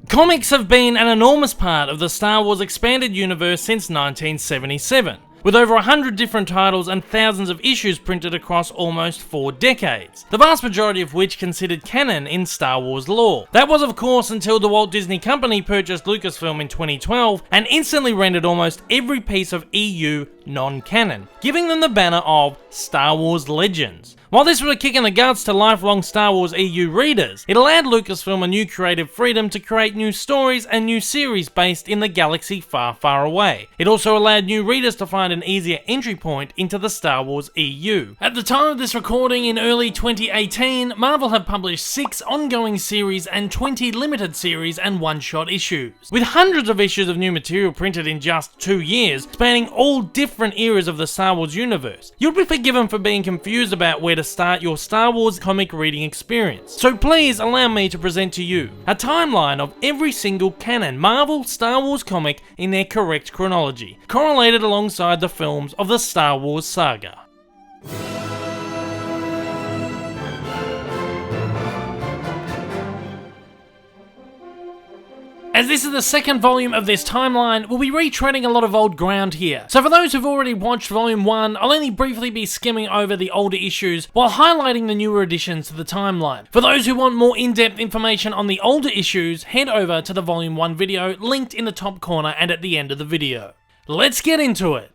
Comics have been an enormous part of the Star Wars expanded universe since 1977. With over 100 different titles and thousands of issues printed across almost 4 decades, the vast majority of which considered canon in Star Wars lore. That was of course until the Walt Disney Company purchased Lucasfilm in 2012 and instantly rendered almost every piece of EU non-canon, giving them the banner of Star Wars Legends. While this was a kick in the guts to lifelong Star Wars EU readers, it allowed Lucasfilm a new creative freedom to create new stories and new series based in the galaxy far, far away. It also allowed new readers to find an easier entry point into the Star Wars EU. At the time of this recording in early 2018, Marvel have published 6 ongoing series and 20 limited series and one-shot issues. With hundreds of issues of new material printed in just 2 years, spanning all different eras of the Star Wars universe, you'll be forgiven for being confused about where to start your Star Wars comic reading experience. So please allow me to present to you a timeline of every single canon Marvel Star Wars comic in their correct chronology, correlated alongside the films of the Star Wars saga. As this is the second volume of this timeline, we'll be retreading a lot of old ground here. So for those who've already watched volume 1, I'll only briefly be skimming over the older issues while highlighting the newer additions to the timeline. For those who want more in-depth information on the older issues, head over to the volume 1 video linked in the top corner and at the end of the video. Let's get into it.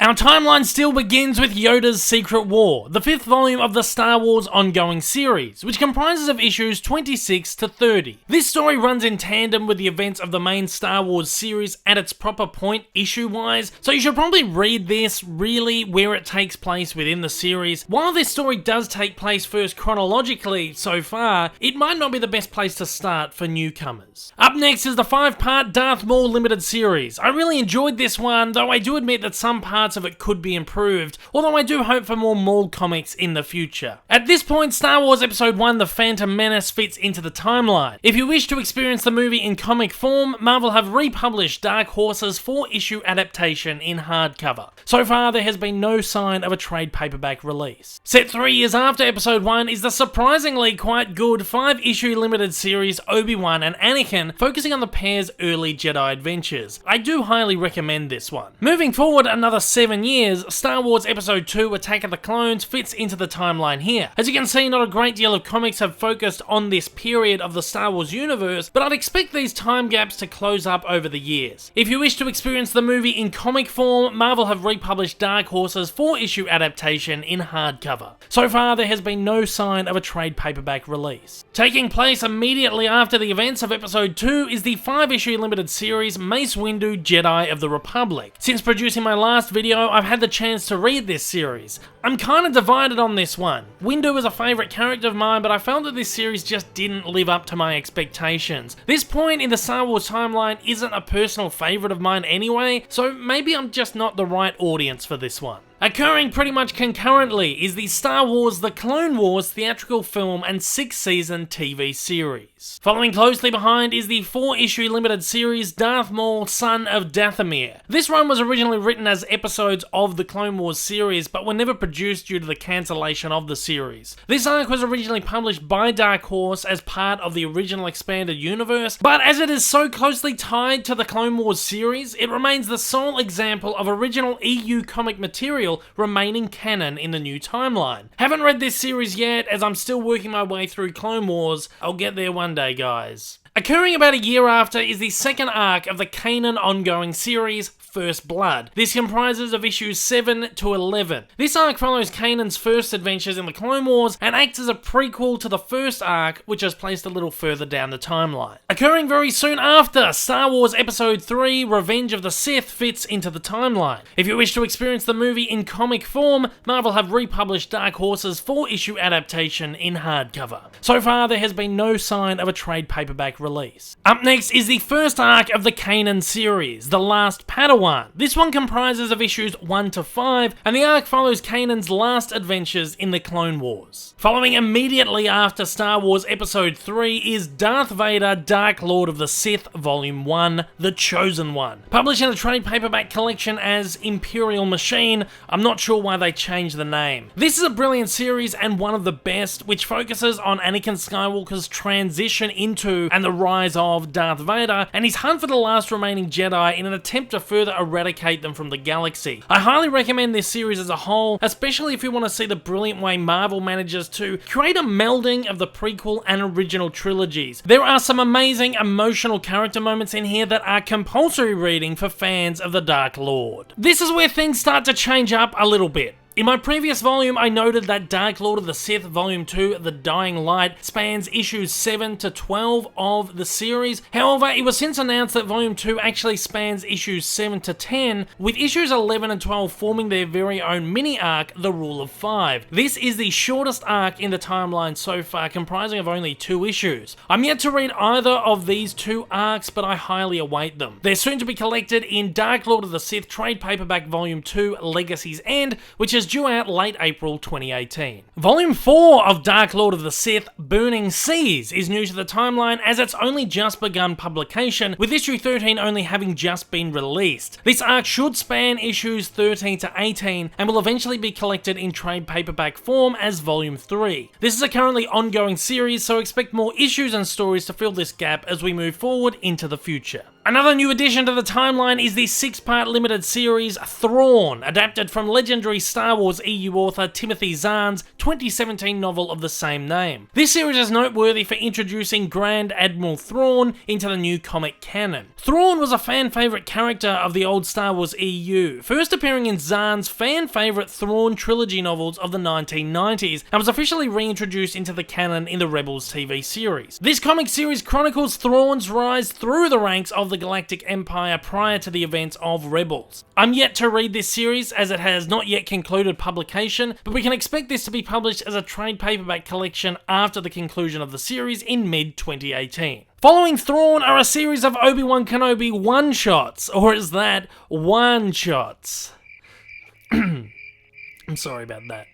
Our timeline still begins with Yoda's Secret War, the 5th volume of the Star Wars ongoing series, which comprises of issues 26 to 30. This story runs in tandem with the events of the main Star Wars series at its proper point issue-wise, so you should probably read this really where it takes place within the series. While this story does take place first chronologically so far, it might not be the best place to start for newcomers. Up next is the 5-part Darth Maul limited series. I really enjoyed this one, though I do admit that some parts of it could be improved, although I do hope for more Maul comics in the future. At this point, Star Wars Episode 1 The Phantom Menace fits into the timeline. If you wish to experience the movie in comic form, Marvel have republished Dark Horse's 4-issue adaptation in hardcover. So far, there has been no sign of a trade paperback release. Set 3 years after Episode 1 is the surprisingly quite good 5-issue limited series Obi-Wan and Anakin, focusing on the pair's early Jedi adventures. I do highly recommend this one. Moving forward another 7 years, Star Wars Episode 2 Attack of the Clones fits into the timeline here. As you can see, not a great deal of comics have focused on this period of the Star Wars universe, but I'd expect these time gaps to close up over the years. If you wish to experience the movie in comic form, Marvel have republished Dark Horse's 4-issue adaptation in hardcover. So far, there has been no sign of a trade paperback release. Taking place immediately after the events of Episode 2 is the 5-issue limited series Mace Windu Jedi of the Republic. Since producing my last video, I've had the chance to read this series. I'm kinda divided on this one. Windu is a favourite character of mine, but I felt that this series just didn't live up to my expectations. This point in the Star Wars timeline isn't a personal favourite of mine anyway, so maybe I'm just not the right audience for this one. Occurring pretty much concurrently is the Star Wars The Clone Wars theatrical film and 6-season TV series. Following closely behind is the 4-issue limited series Darth Maul, Son of Dathomir. This run was originally written as episodes of the Clone Wars series, but were never produced due to the cancellation of the series. This arc was originally published by Dark Horse as part of the original expanded universe, but as it is so closely tied to the Clone Wars series, it remains the sole example of original EU comic material remaining canon in the new timeline. Haven't read this series yet, as I'm still working my way through Clone Wars. I'll get there one day, guys. Occurring about a year after is the second arc of the Canon ongoing series, First Blood. This comprises of issues 7 to 11. This arc follows Kanan's first adventures in the Clone Wars and acts as a prequel to the first arc, which is placed a little further down the timeline. Occurring very soon after, Star Wars Episode 3 Revenge of the Sith fits into the timeline. If you wish to experience the movie in comic form, Marvel have republished Dark Horse's 4-issue adaptation in hardcover. So far, there has been no sign of a trade paperback release. Up next is the first arc of the Kanan series, The Last Padawan. This one comprises of issues 1 to 5, and the arc follows Kanan's last adventures in the Clone Wars. Following immediately after Star Wars Episode 3 is Darth Vader, Dark Lord of the Sith, Volume 1, The Chosen One. Published in a trade paperback collection as Imperial Machine, I'm not sure why they changed the name. This is a brilliant series and one of the best, which focuses on Anakin Skywalker's transition into and the the rise of Darth Vader and his hunt for the last remaining Jedi in an attempt to further eradicate them from the galaxy. I highly recommend this series as a whole, especially if you want to see the brilliant way Marvel manages to create a melding of the prequel and original trilogies. There are some amazing emotional character moments in here that are compulsory reading for fans of the Dark Lord. This is where things start to change up a little bit. In my previous volume, I noted that Dark Lord of the Sith Volume 2, The Dying Light, spans issues 7 to 12 of the series. However, it was since announced that Volume 2 actually spans issues 7 to 10, with issues 11 and 12 forming their very own mini-arc, The Rule of 5. This is the shortest arc in the timeline so far, comprising of only 2 issues. I'm yet to read either of these 2 arcs, but I highly await them. They're soon to be collected in Dark Lord of the Sith Trade Paperback Volume 2, Legacy's End, which is due out late April 2018. Volume 4 of Dark Lord of the Sith, Burning Seas, is new to the timeline as it's only just begun publication, with issue 13 only having just been released. This arc should span issues 13 to 18 and will eventually be collected in trade paperback form as Volume 3. This is a currently ongoing series, so expect more issues and stories to fill this gap as we move forward into the future. Another new addition to the timeline is the 6-part limited series Thrawn, adapted from legendary Star Wars EU author Timothy Zahn's 2017 novel of the same name. This series is noteworthy for introducing Grand Admiral Thrawn into the new comic canon. Thrawn was a fan favourite character of the old Star Wars EU, first appearing in Zahn's fan favourite Thrawn trilogy novels of the 1990s, and was officially reintroduced into the canon in the Rebels TV series. This comic series chronicles Thrawn's rise through the ranks of the Galactic Empire prior to the events of Rebels. I'm yet to read this series as it has not yet concluded publication, but we can expect this to be published as a trade paperback collection after the conclusion of the series in mid-2018. Following Thrawn are a series of Obi-Wan Kenobi one-shots, or is that one-shots? I'm sorry about that.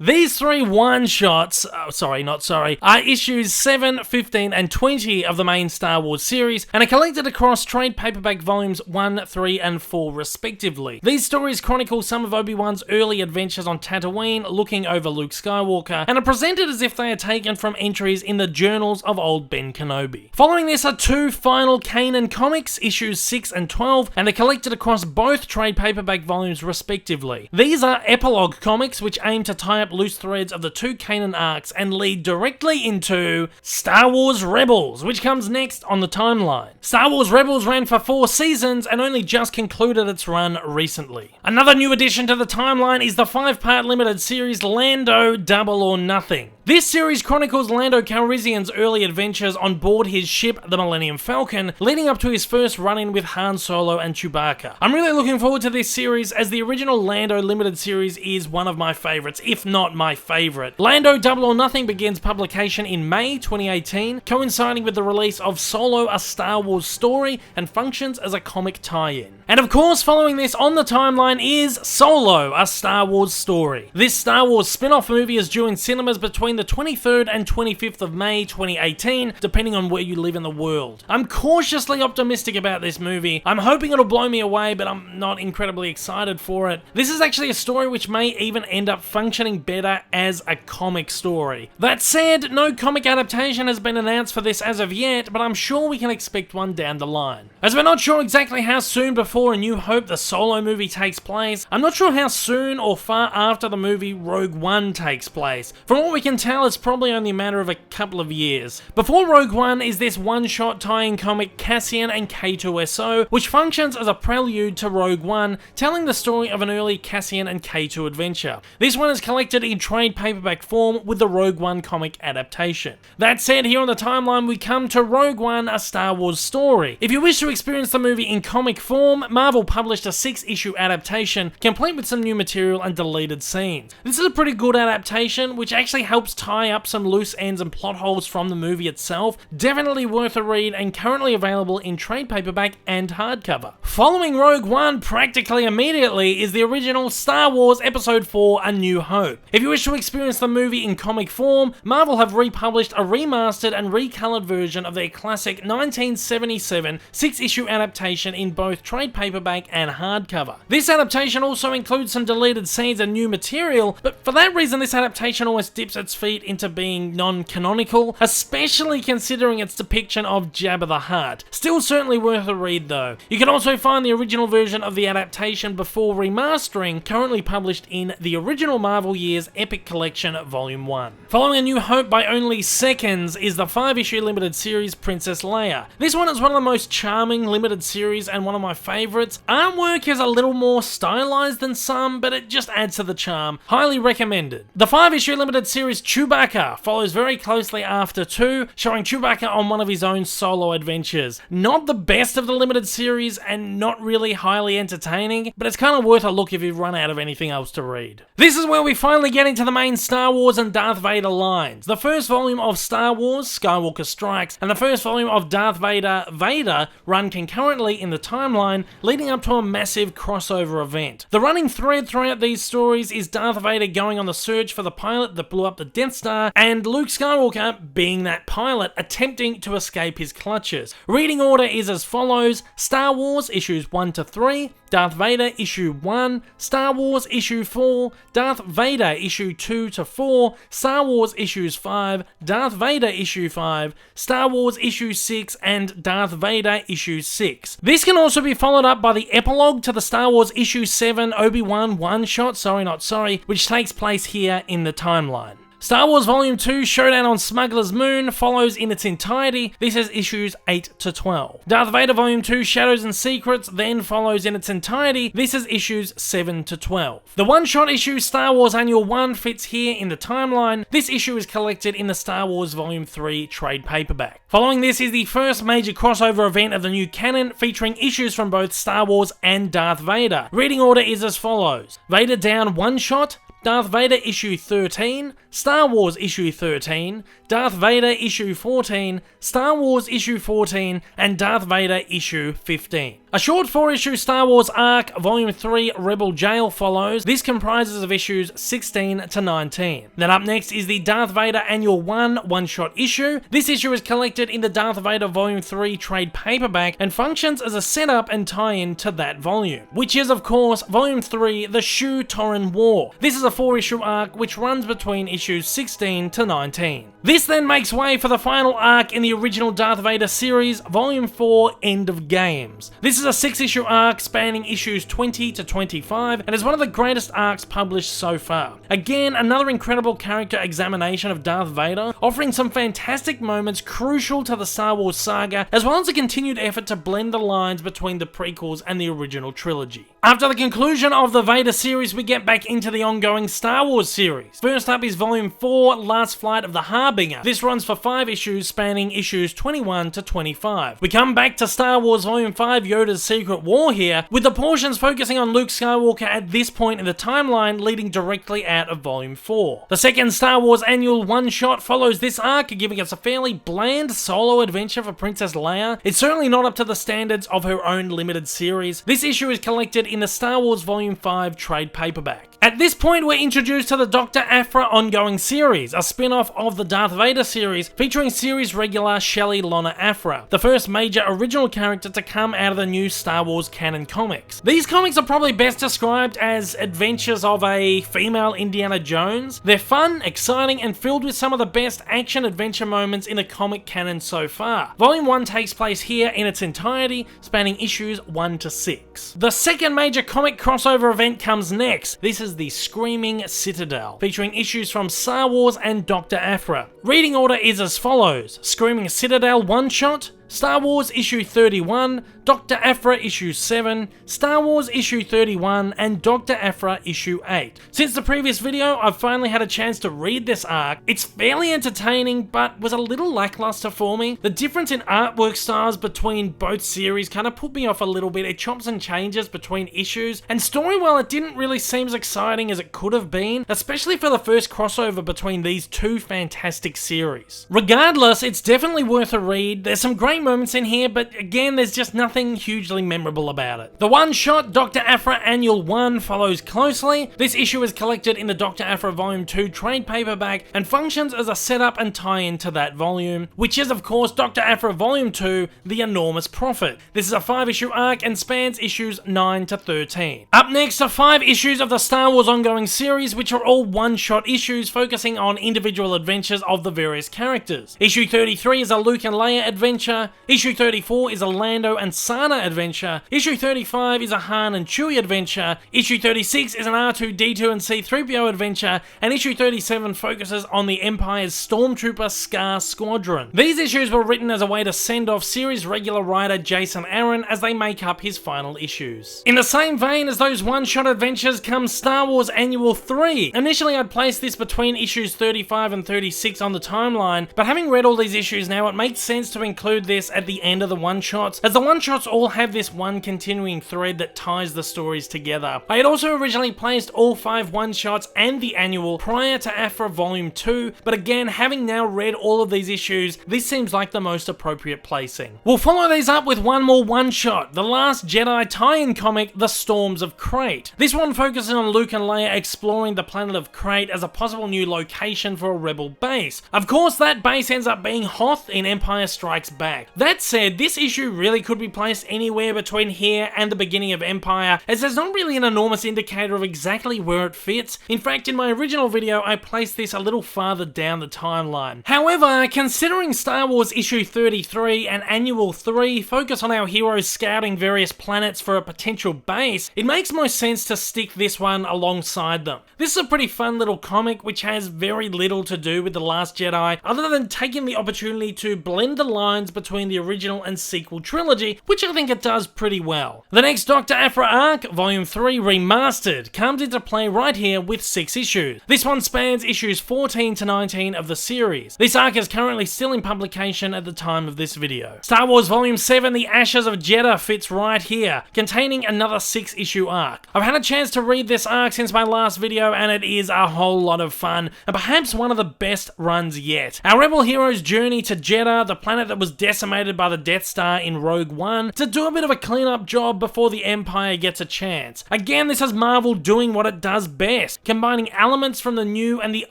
These 3 one-shots, are issues 7, 15, and 20 of the main Star Wars series, and are collected across trade paperback volumes 1, 3, and 4 respectively. These stories chronicle some of Obi-Wan's early adventures on Tatooine, looking over Luke Skywalker, and are presented as if they are taken from entries in the journals of old Ben Kenobi. Following this are 2 final Canon comics, issues 6 and 12, and are collected across both trade paperback volumes respectively. These are epilogue comics, which aim to tie up loose threads of the 2 Canon arcs and lead directly into Star Wars Rebels, which comes next on the timeline. Star Wars Rebels ran for 4 seasons and only just concluded its run recently. Another new addition to the timeline is the 5-part limited series Lando Double or Nothing. This series chronicles Lando Calrissian's early adventures on board his ship, the Millennium Falcon, leading up to his first run-in with Han Solo and Chewbacca. I'm really looking forward to this series, as the original Lando limited series is one of my favourites, if not my favourite. Lando Double or Nothing begins publication in May 2018, coinciding with the release of Solo: A Star Wars Story, and functions as a comic tie-in. And of course, following this on the timeline is Solo: A Star Wars Story. This Star Wars spin-off movie is due in cinemas between the 23rd and 25th of May 2018, depending on where you live in the world. I'm cautiously optimistic about this movie. I'm hoping it'll blow me away, but I'm not incredibly excited for it. This is actually a story which may even end up functioning better as a comic story. That said, no comic adaptation has been announced for this as of yet, but I'm sure we can expect one down the line. As we're not sure exactly how soon before A New Hope the Solo movie takes place, I'm not sure how soon or far after the movie Rogue One takes place. From what we can tell, it's probably only a matter of a couple of years. Before Rogue One is this one-shot tie-in comic Cassian and K2SO, which functions as a prelude to Rogue One, telling the story of an early Cassian and K2 adventure. This one is collected in trade paperback form with the Rogue One comic adaptation. That said, here on the timeline we come to Rogue One: A Star Wars Story. If you wish to experience the movie in comic form, Marvel published a 6-issue adaptation, complete with some new material and deleted scenes. This is a pretty good adaptation, which actually helps tie up some loose ends and plot holes from the movie itself. Definitely worth a read and currently available in trade paperback and hardcover. Following Rogue One practically immediately is the original Star Wars Episode 4: A New Hope. globe. If you wish to experience the movie in comic form, Marvel have republished a remastered and recolored version of their classic 1977 6-issue adaptation in both trade paperback and hardcover. This adaptation also includes some deleted scenes and new material, but for that reason this adaptation almost dips its feet into being non-canonical, especially considering its depiction of Jabba the Hutt. Still certainly worth a read though. You can also find the original version of the adaptation before remastering, currently published in the original Marvel Years Epic Collection Volume 1. Following A New Hope by only seconds is the 5-issue limited series Princess Leia. This one is one of the most charming limited series and one of my favourites. Artwork is a little more stylized than some, but it just adds to the charm. Highly recommended. The 5-issue limited series Chewbacca follows very closely after 2, showing Chewbacca on one of his own solo adventures. Not the best of the limited series and not really highly entertaining, but it's kind of worth a look if you've run out of anything else to read. This is where we finally get into the main Star Wars and Darth Vader lines. The first volume of Star Wars, Skywalker Strikes, and the first volume of Darth Vader, Vader, run concurrently in the timeline, leading up to a massive crossover event. The running thread throughout these stories is Darth Vader going on the search for the pilot that blew up the Death Star, and Luke Skywalker, being that pilot, attempting to escape his clutches. Reading order is as follows: Star Wars issues 1 to 3, Darth Vader issue 1, Star Wars issue 4, Darth Vader issue 2 to 4, Star Wars issues 5, Darth Vader issue 5, Star Wars issue 6, and Darth Vader issue 6. This can also be followed up by the epilogue to the Star Wars issue 7 Obi-Wan one-shot, Sorry Not Sorry, which takes place here in the timeline. Star Wars Volume 2 Showdown on Smuggler's Moon follows in its entirety. This is issues 8 to 12. Darth Vader Volume 2 Shadows and Secrets then follows in its entirety. This is issues 7 to 12. The one-shot issue Star Wars Annual 1 fits here in the timeline. This issue is collected in the Star Wars Volume 3 trade paperback. Following this is the first major crossover event of the new canon, featuring issues from both Star Wars and Darth Vader. Reading order is as follows: Vader Down one-shot, Darth Vader issue 13, Star Wars issue 13, Darth Vader issue 14, Star Wars issue 14, and Darth Vader issue 15. A short 4-issue Star Wars arc, Volume 3 Rebel Jail follows. This comprises of issues 16 to 19. Then up next is the Darth Vader Annual 1 one-shot issue. This issue is collected in the Darth Vader Volume 3 trade paperback and functions as a setup and tie-in to that volume, which is of course Volume 3 The Shu-Torren War. This is a 4-issue arc which runs between issues 16 to 19. This then makes way for the final arc in the original Darth Vader series, Volume 4 End of Games. This is a 6-issue arc spanning issues 20 to 25 and is one of the greatest arcs published so far. Again, another incredible character examination of Darth Vader, offering some fantastic moments crucial to the Star Wars saga, as well as a continued effort to blend the lines between the prequels and the original trilogy. After the conclusion of the Vader series, we get back into the ongoing Star Wars series. First up is Volume 4, Last Flight of the Harbinger. This runs for 5 issues spanning issues 21 to 25. We come back to Star Wars Volume 5, Yoda's Secret War here, with the portions focusing on Luke Skywalker at this point in the timeline, leading directly out of Volume 4. The second Star Wars Annual one-shot follows this arc, giving us a fairly bland solo adventure for Princess Leia. It's certainly not up to the standards of her own limited series. This issue is collected in the Star Wars Volume 5 trade paperback. At this point, we're introduced to the Dr. Aphra ongoing series, a spin-off of the Darth Vader series, featuring series regular Shelley Lonna Aphra, the first major original character to come out of the new Star Wars canon comics. These comics are probably best described as adventures of a female Indiana Jones. They're fun, exciting, and filled with some of the best action-adventure moments in the comic canon so far. Volume 1 takes place here in its entirety, spanning issues 1 to 6. The second major comic crossover event comes next. This is the Screaming Citadel, featuring issues from Star Wars and Dr. Aphra. Reading order is as follows: Screaming Citadel one-shot, Star Wars issue 31, Dr. Aphra issue 7, Star Wars issue 31, and Dr. Aphra issue 8. Since the previous video, I've finally had a chance to read this arc. It's fairly entertaining, but was a little lackluster for me. The difference in artwork styles between both series kind of put me off a little bit. It chops and changes between issues, and story, well, it didn't really seem as exciting as it could have been, especially for the first crossover between these two fantastic series. Regardless, it's definitely worth a read. There's some great great moments in here, but again, there's just nothing hugely memorable about it. The one-shot Dr. Aphra Annual 1 follows closely. This issue is collected in the Dr. Aphra Volume 2 trade paperback and functions as a setup and tie-in to that volume, which is of course Dr. Aphra Volume 2, The Enormous Prophet. This is a 5-issue arc and spans issues 9 to 13. Up next are 5 issues of the Star Wars ongoing series, which are all one-shot issues focusing on individual adventures of the various characters. Issue 33 is a Luke and Leia adventure, issue 34 is a Lando and Sana adventure, issue 35 is a Han and Chewie adventure, issue 36 is an R2-D2 and C-3PO adventure, and issue 37 focuses on the Empire's Stormtrooper Scar Squadron. These issues were written as a way to send off series regular writer Jason Aaron as they make up his final issues. In the same vein as those one-shot adventures comes Star Wars Annual 3. Initially I'd place this between issues 35 and 36 on the timeline, but having read all these issues now, it makes sense to include this at the end of the one-shots, as the one-shots all have this one continuing thread that ties the stories together. I had also originally placed all 5 one-shots and the annual prior to Aphra Volume 2, but again, having now read all of these issues, this seems like the most appropriate placing. We'll follow these up with one more one-shot, the Last Jedi tie-in comic, The Storms of Crate. This one focuses on Luke and Leia exploring the planet of Crate as a possible new location for a rebel base. Of course, that base ends up being Hoth in Empire Strikes Back. That said, this issue really could be placed anywhere between here and the beginning of Empire, as there's not really an enormous indicator of exactly where it fits. In fact, in my original video, I placed this a little farther down the timeline. However, considering Star Wars issue 33 and Annual 3 focus on our heroes scouting various planets for a potential base, it makes most sense to stick this one alongside them. This is a pretty fun little comic which has very little to do with The Last Jedi, other than taking the opportunity to blend the lines between the original and sequel trilogy, which I think it does pretty well. The next Dr. Aphra arc, Volume 3 Remastered, comes into play right here with 6 issues. This one spans issues 14 to 19 of the series. This arc is currently still in publication at the time of this video. Star Wars Volume 7 The Ashes of Jeddah fits right here, containing another 6-issue arc. I've had a chance to read this arc since my last video, and it is a whole lot of fun, and perhaps one of the best runs yet. Our rebel heroes journey to Jeddah, the planet that was decimated by the Death Star in Rogue One, to do a bit of a cleanup job before the Empire gets a chance. Again, this is Marvel doing what it does best, combining elements from the new and the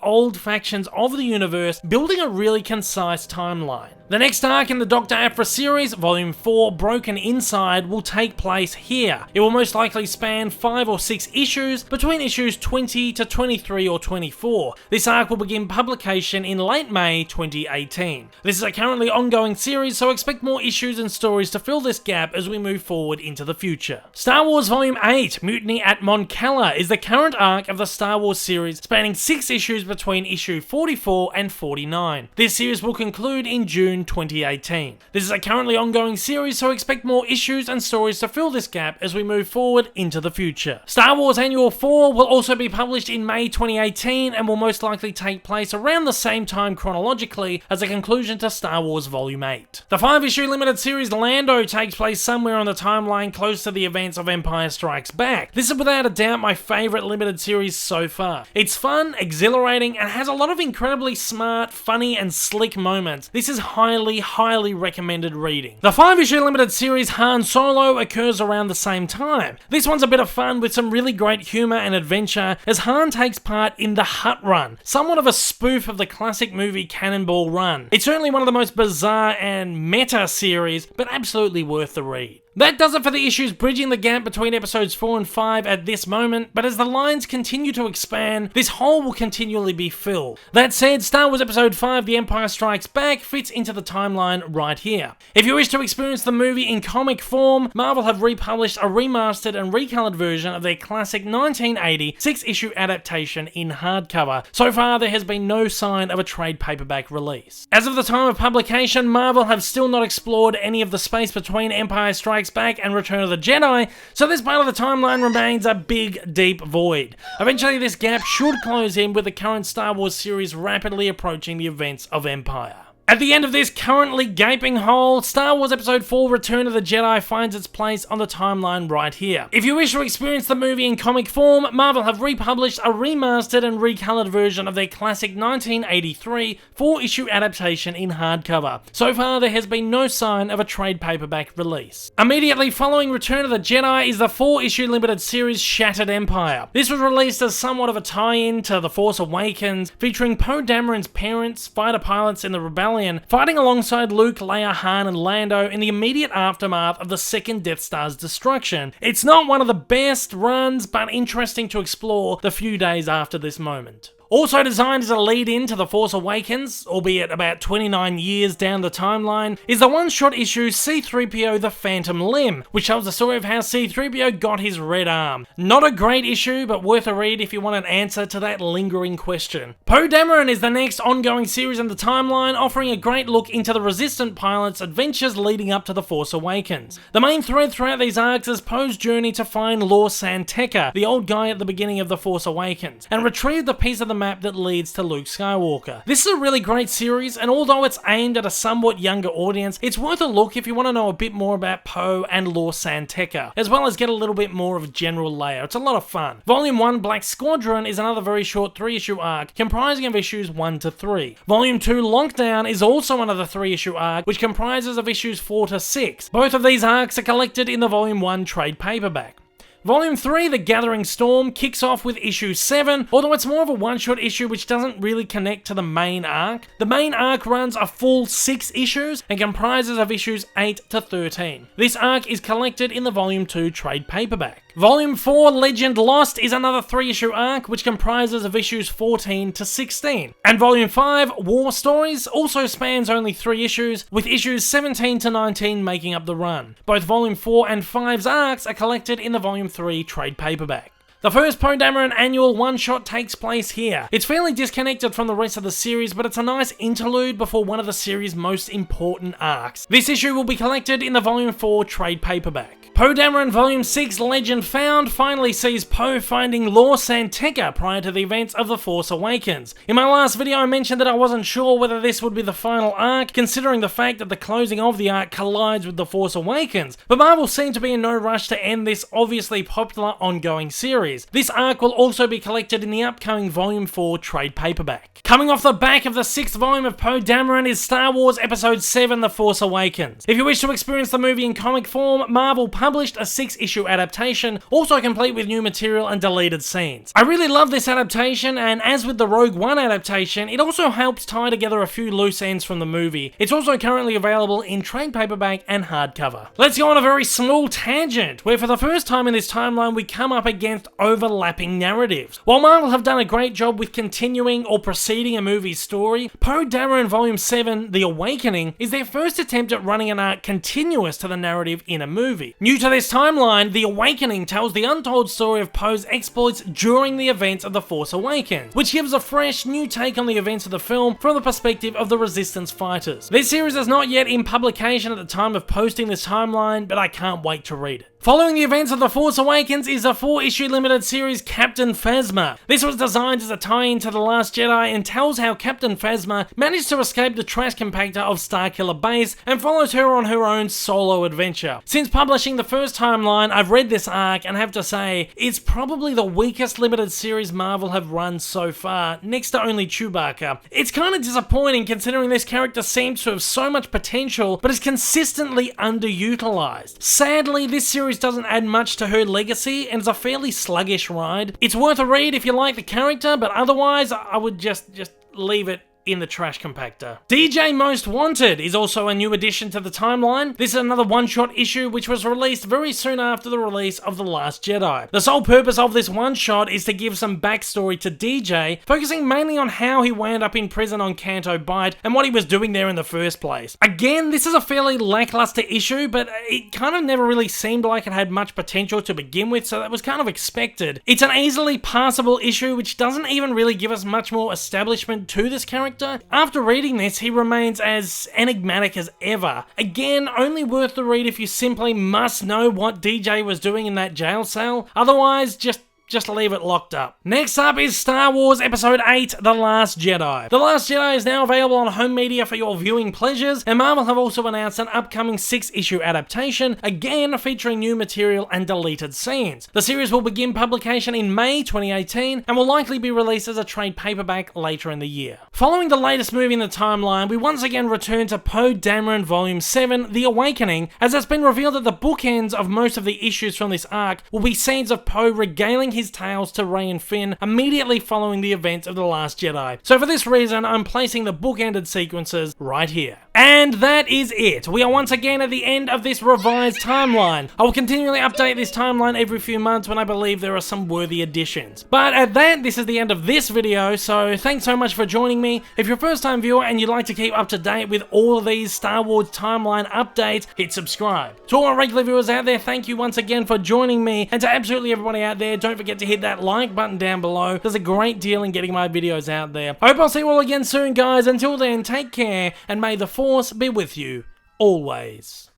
old factions of the universe, building a really concise timeline. The next arc in the Dr. Aphra series, Volume 4 Broken Inside, will take place here. It will most likely span 5 or 6 issues, between issues 20 to 23 or 24. This arc will begin publication in late May 2018. This is a currently ongoing series, so expect more issues and stories to fill this gap as we move forward into the future. Star Wars Volume 8 Mutiny at Mon Cala is the current arc of the Star Wars series, spanning 6 issues between issue 44 and 49. This series will conclude in June 2018. This is a currently ongoing series, so expect more issues and stories to fill this gap as we move forward into the future. Star Wars Annual 4 will also be published in May 2018 and will most likely take place around the same time chronologically as a conclusion to Star Wars Volume 8. The 5-issue limited series Lando takes place somewhere on the timeline close to the events of Empire Strikes Back. This is without a doubt my favourite limited series so far. It's fun, exhilarating, and has a lot of incredibly smart, funny, and slick moments. This is highly recommended reading. The 5-issue limited series Han Solo occurs around the same time. This one's a bit of fun with some really great humour and adventure as Han takes part in the Hutt Run, somewhat of a spoof of the classic movie Cannonball Run. It's certainly one of the most bizarre and meta series, but absolutely worth the read. That does it for the issues bridging the gap between episodes 4 and 5 at this moment, but as the lines continue to expand, this hole will continually be filled. That said, Star Wars Episode 5 The Empire Strikes Back fits into the timeline right here. If you wish to experience the movie in comic form, Marvel have republished a remastered and recolored version of their classic 1980 6-issue adaptation in hardcover. So far, there has been no sign of a trade paperback release. As of the time of publication, Marvel have still not explored any of the space between Empire Strikes Back and Return of the Jedi, so this part of the timeline remains a big, deep void. Eventually, this gap should close in with the current Star Wars series rapidly approaching the events of Empire. At the end of this currently gaping hole, Star Wars Episode 4 Return of the Jedi finds its place on the timeline right here. If you wish to experience the movie in comic form, Marvel have republished a remastered and recolored version of their classic 1983 4-issue adaptation in hardcover. So far, there has been no sign of a trade paperback release. Immediately following Return of the Jedi is the 4-issue limited series Shattered Empire. This was released as somewhat of a tie-in to The Force Awakens, featuring Poe Dameron's parents, fighter pilots in the Rebellion, fighting alongside Luke, Leia, Han, and Lando in the immediate aftermath of the second Death Star's destruction. It's not one of the best runs, but interesting to explore the few days after this moment. Also designed as a lead-in to The Force Awakens, albeit about 29 years down the timeline, is the one-shot issue C-3PO The Phantom Limb, which tells the story of how C-3PO got his red arm. Not a great issue, but worth a read if you want an answer to that lingering question. Poe Dameron is the next ongoing series in the timeline, offering a great look into the Resistant pilot's adventures leading up to The Force Awakens. The main thread throughout these arcs is Poe's journey to find Lor San Tekka, the old guy at the beginning of The Force Awakens, and retrieve the piece of the map that leads to Luke Skywalker. This is a really great series, and although it's aimed at a somewhat younger audience, it's worth a look if you want to know a bit more about Poe and Lor San Tekka, as well as get a little bit more of General Leia. It's a lot of fun. Volume 1 Black Squadron is another very short 3-issue arc comprising of issues 1 to 3. Volume 2 Lockdown is also another 3-issue arc which comprises of issues 4 to 6. Both of these arcs are collected in the Volume 1 trade paperback. Volume 3, The Gathering Storm, kicks off with issue 7, although it's more of a one-shot issue which doesn't really connect to the main arc. The main arc runs a full 6 issues and comprises of issues 8 to 13. This arc is collected in the Volume 2 trade paperback. Volume 4, Legend Lost, is another 3-issue arc which comprises of issues 14 to 16. And Volume 5, War Stories, also spans only 3 issues, with issues 17 to 19 making up the run. Both Volume 4 and 5's arcs are collected in the Volume 3 trade paperback. The first Poe Dameron annual one-shot takes place here. It's fairly disconnected from the rest of the series, but it's a nice interlude before one of the series' most important arcs. This issue will be collected in the Volume 4 trade paperback. Poe Dameron Volume 6 Legend Found finally sees Poe finding Lor San Tekka prior to the events of The Force Awakens. In my last video I mentioned that I wasn't sure whether this would be the final arc, considering the fact that the closing of the arc collides with The Force Awakens, but Marvel seemed to be in no rush to end this obviously popular ongoing series. This arc will also be collected in the upcoming Volume 4 trade paperback. Coming off the back of the 6th volume of Poe Dameron is Star Wars Episode 7 The Force Awakens. If you wish to experience the movie in comic form, Marvel published a 6-issue adaptation, also complete with new material and deleted scenes. I really love this adaptation, and as with the Rogue One adaptation, it also helps tie together a few loose ends from the movie. It's also currently available in trade paperback and hardcover. Let's go on a very small tangent, where for the first time in this timeline we come up against overlapping narratives. While Marvel have done a great job with continuing or preceding a movie's story, Poe Dameron Volume 7, The Awakening, is their first attempt at running an arc continuous to the narrative in a movie. New to this timeline, The Awakening tells the untold story of Poe's exploits during the events of The Force Awakens, which gives a fresh, new take on the events of the film from the perspective of the Resistance fighters. This series is not yet in publication at the time of posting this timeline, but I can't wait to read it. Following the events of The Force Awakens is a 4-issue limited series Captain Phasma. This was designed as a tie-in to The Last Jedi and tells how Captain Phasma managed to escape the trash compactor of Starkiller Base and follows her on her own solo adventure. Since publishing the first timeline, I've read this arc and have to say, it's probably the weakest limited series Marvel have run so far, next to only Chewbacca. It's kind of disappointing considering this character seems to have so much potential, but is consistently underutilized. Sadly, this series doesn't add much to her legacy and is a fairly sluggish ride. It's worth a read if you like the character, but otherwise I would just leave it in the trash compactor. DJ Most Wanted is also a new addition to the timeline. This is another one-shot issue which was released very soon after the release of The Last Jedi. The sole purpose of this one-shot is to give some backstory to DJ, focusing mainly on how he wound up in prison on Canto Bight and what he was doing there in the first place. Again, this is a fairly lackluster issue, but it kind of never really seemed like it had much potential to begin with, so that was kind of expected. It's an easily passable issue which doesn't even really give us much more establishment to this character. After reading this, he remains as enigmatic as ever. Again, only worth the read if you simply must know what DJ was doing in that jail cell. Otherwise, just just leave it locked up. Next up is Star Wars Episode 8, The Last Jedi. The Last Jedi is now available on home media for your viewing pleasures, and Marvel have also announced an upcoming 6-issue adaptation, again featuring new material and deleted scenes. The series will begin publication in May 2018, and will likely be released as a trade paperback later in the year. Following the latest movie in the timeline, we once again return to Poe Dameron Volume 7, The Awakening, as it's been revealed that the bookends of most of the issues from this arc will be scenes of Poe regaling his tales to Rey and Finn immediately following the events of The Last Jedi. So for this reason, I'm placing the bookended sequences right here. And that is it. We are once again at the end of this revised timeline. I will continually update this timeline every few months when I believe there are some worthy additions. But at that, this is the end of this video, so thanks so much for joining me. If you're a first time viewer and you'd like to keep up to date with all of these Star Wars timeline updates, hit subscribe. To all our regular viewers out there, thank you once again for joining me, and to absolutely everybody out there, don't forget to hit that like button down below. There's a great deal in getting my videos out there. I hope I'll see you all again soon, guys. Until then, take care, and may the Force be with you always.